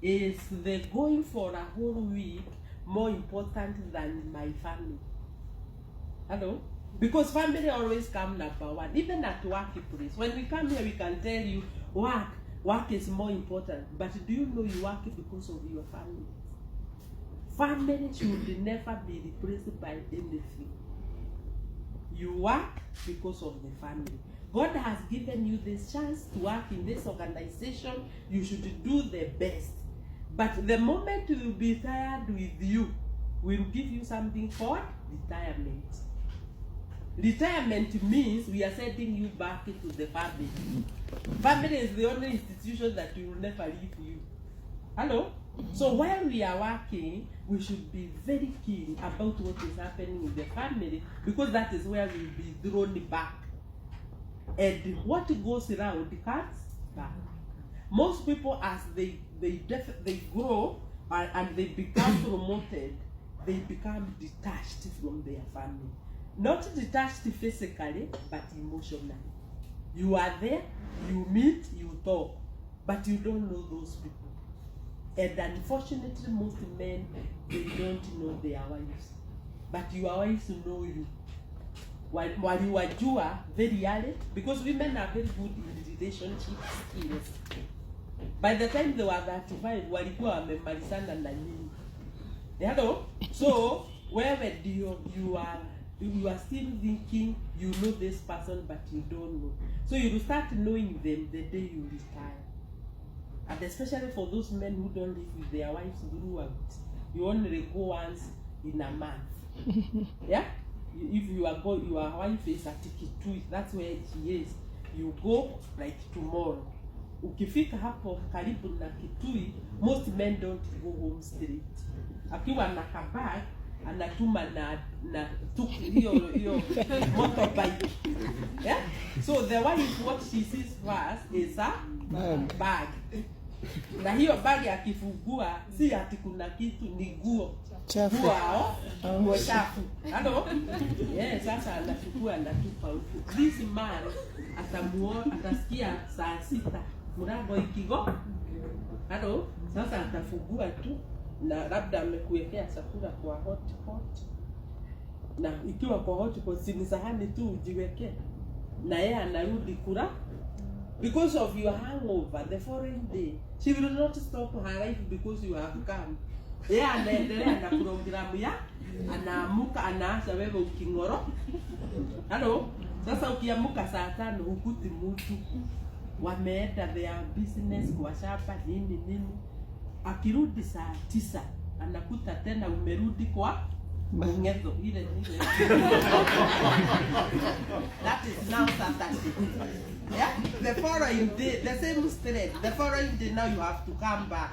is the going for a whole week more important than my family? Hello? Because family always come number one, even at workplace. When we come here, we can tell you work is more important. But do you know you work because of your family? Family should never be replaced by anything. You work because of the family. God has given you this chance to work in this organization. You should do the best. But the moment you will be tired with you, we'll give you something called retirement. Retirement means we are sending you back to the family. Family is the only institution that will never leave you. Hello? So while we are working, we should be very keen about what is happening in the family, because that is where we will be thrown back. And what goes around comes back. Most people, as they grow and they become promoted, they become detached from their family. Not detached physically, but emotionally. You are there, you meet, you talk, but you don't know those people. And unfortunately, most men, they don't know their wives. But your wives know you. While you are very early, because women are very good in relationship skills. By the time they were 35, walikuwa wamemalizana na nyinyi. Hello? So, wherever you are still thinking you know this person, but you don't know. So you will start knowing them the day you retire. And especially for those men who don't live with their wives throughout, you only go once in a month. Yeah? If your wife is at Kitui, that's where she is. You go like tomorrow. Ukifika hapo karibu na Kitui, most men don't go home straight. Akiwa na kabag, anatuma na hiyo motorbike. Yeah? So the wife, what she sees first is a bag. Na hiyo bag akifungua, si ati kuna kitu, ni nguo. Nguo chafu. Hello? Yes, sasa anachukua anatupa huko. This man atasikia saa 6 mlango ikigo. Hello? Sasa atafungua tu na labda amekuwekea chakula kwa hotpot. Na ikiwa kwa hotpot si sahani tu ujiweke. Na yeye anarudi kula. Because of your hangover the following day, she will not stop her life because you have come. Yeah, anaendelea na programu ya anaamuka anaanza wewe ukingoro. Hello? Sasa ukiamuka saa 5 hukuti mtu wameenda their business kwa shamba nini. Akirudi saa 9 anakuta tena umerudi kwa Ngeto ile. That is now Saturday. Yeah? The following day, the same thread. The following day now you have to come back.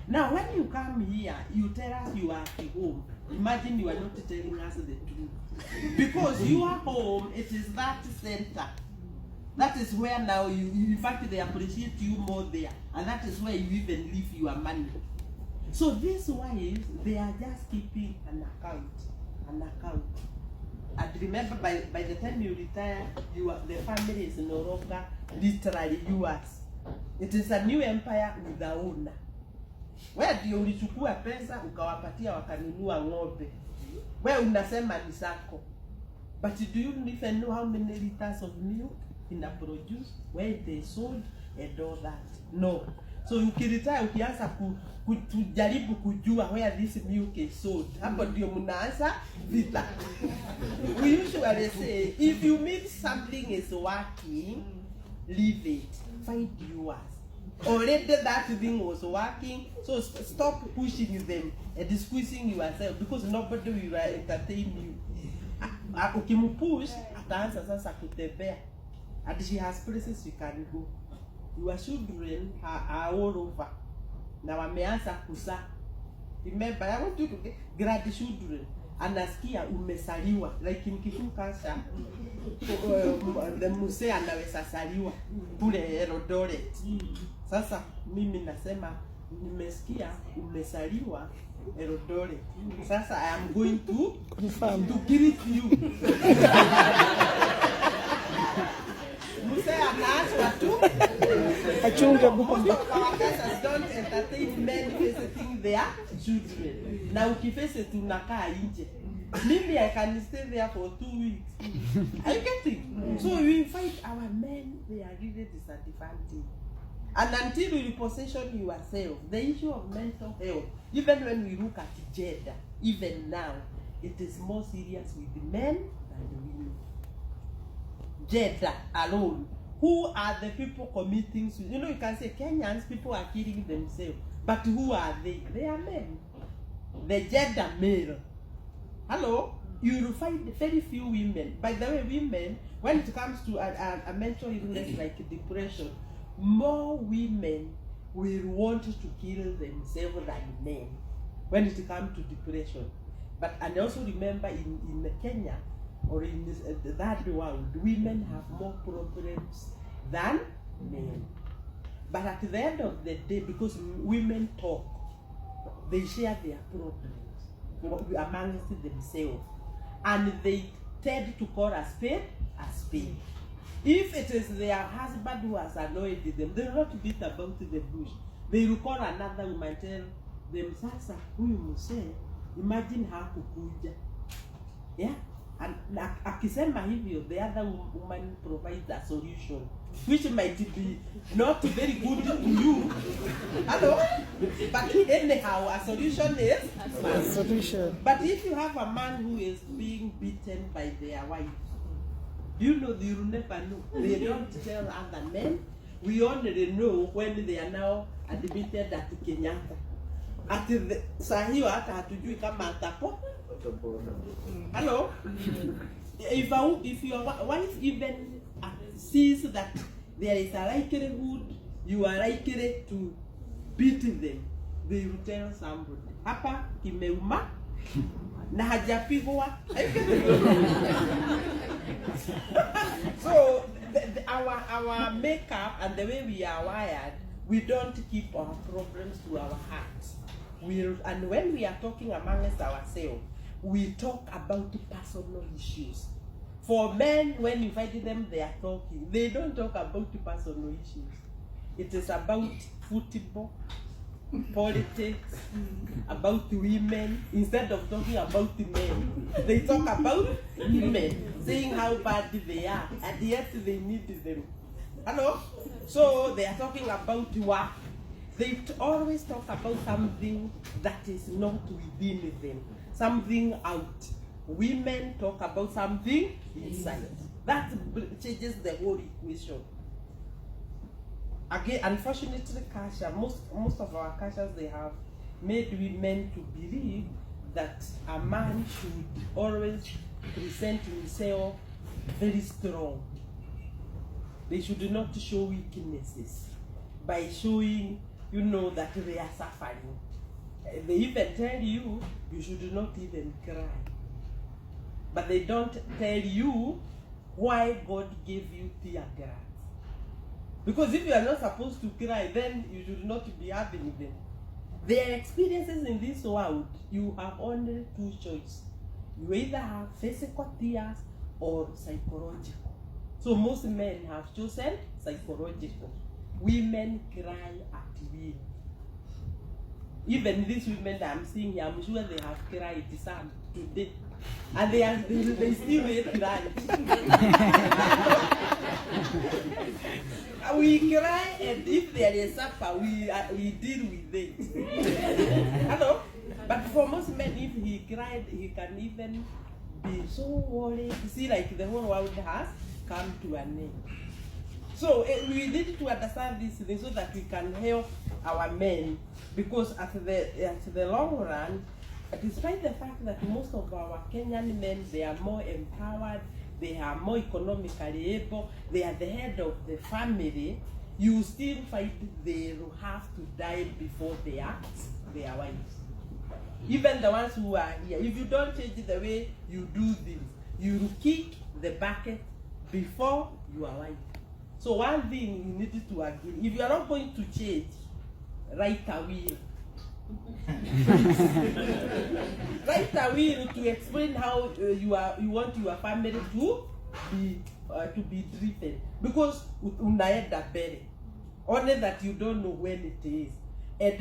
Now when you come here, you tell us you are at home. Imagine you are not telling us the truth. Because your home, it is that center. That is where now you in fact they appreciate you more there. And that is where you even leave your money. So these wives, they are just keeping an account. And remember, by the time you retire, the family is no longer literally yours. It is a new empire with the owner. Where do you ulichukua pesa ukawapatia wakanunua ng'ombe? Where unasema ni zako. But do you even know how many liters of milk in a produce, where they sold and all that? No. So ukiretire ukianza kujaribu kujua where this milk is sold, hapo ndio mnaanza vita. We usually say if you meet something is working, leave it, find yours. Already that thing was working, so stop pushing them and squeezing yourself, because nobody will entertain you. Ukimupush ataanza sasa kutembea, and she has places you can go. Your children are all over. Now wameanza kuzaa. Remember, I want you to get grandchildren. Anasikia umesaliwa, like mkifukasha the muse anaweza saliwa kule Eldoret. Sasa mimi nasema nimesikia umesaliwa Eldoret. Sasa I am going to greet you. Muse anaanza tu Achunge Most of our cultures don't entertain men visiting their children. Na ukivisit unakaa nje. Maybe I can stay there for 2 weeks. Are you getting? So we find our men, they are really disadvantaged. And until you reposition yourself, the issue of mental health, even when we look at gender, even now, it is more serious with the men than the women. Gender alone. Who are the people committing suicide? You know, you can say Kenyans, people are killing themselves. But who are they? They are men. The gender male. Hello? You will find very few women. By the way, women, when it comes to a mental illness like depression, more women will want to kill themselves than men when it comes to depression. But and also remember in Kenya or in this, that world, women have more problems than men. But at the end of the day, because women talk, they share their problems amongst themselves, and they tend to call a spade a spade. If it is their husband who has annoyed them, they will not beat about the bush. They will call another woman, tell them, sasa, huyu mzee, imagine hakukuja. Yeah? And akisema hivyo, the other woman provides a solution, which might be not very good to you. Hello? But anyhow, a solution is a solution. But if you have a man who is being beaten by their wife, you know, you will never know. They don't tell other men. We only know when they are now admitted at Kenyatta. At the Sahio hata hatujui kama atapo. Hello? If your wife even sees that there is a likelihood you are likely to beat them, they will tell somebody. Hapa kimeuma na hajapigwa. So our makeup and the way we are wired, we don't keep our problems to our hearts. And when we are talking amongst ourselves, we talk about personal issues. For men, when you find them, they are talking. They don't talk about personal issues. It is about football, politics, about women. Instead of talking about the men, they talk about women, saying how bad they are, and yet they need them. Hello? So they are talking about work. They always talk about something that is not within them, something out. Women talk about something inside. That changes the whole equation. Again, unfortunately, culture, most of our cultures, they have made women to believe that a man should always present himself very strong. They should not show weaknesses by showing, you know, that they are suffering. They even tell you, you should not even cry. But they don't tell you why God gave you tear gas. Because if you are not supposed to cry, then you should not be having them. Their experiences in this world, you have only two choices. You either have physical tears or psychological. So most men have chosen psychological. Women cry at will. Even these women that I'm seeing here, I'm sure they have cried some today. And they still cry. We cry, and if there is suffer, we deal with it. Hello? But for most men, if he cried, he can even be so worried. You see, like the whole world has come to an end. So we need to understand this thing so that we can help our men, because at the long run, despite the fact that most of our Kenyan men, they are more empowered, they are more economically able, they are the head of the family, you still find they will have to die before they act their wives. Even the ones who are here, if you don't change the way you do things, you will kick the bucket before your wife. So one thing you need to agree, if you are not going to change, write a will. Write a will to explain how you want your family to be driven, because unaenda mbele. only that you don't know when it is. And